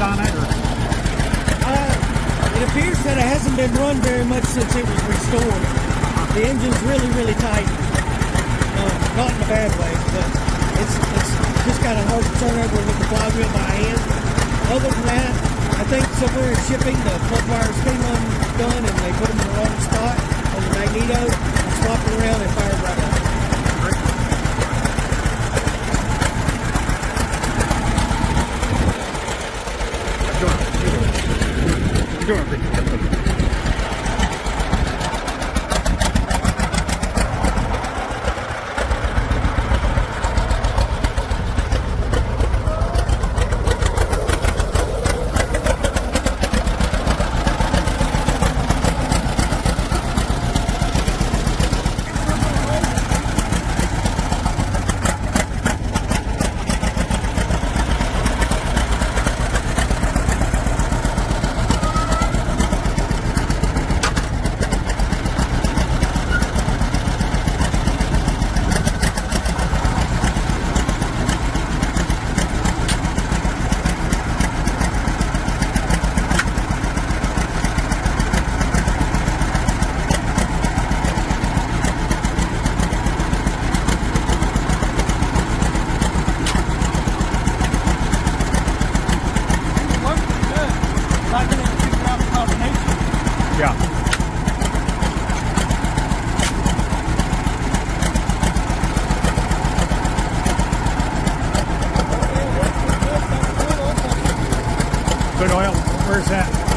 on it? Or? It appears that it hasn't been run very much since it was restored. The engine's really, really tight. Not in a bad way, but it's just kind of hard to turn over with the flywheel by hand. Other than that, I think somewhere in shipping, the plug wires came undone and they put them in the wrong spot on the magneto, swapped it around and fired right up. Yeah. Good oil. Where's that?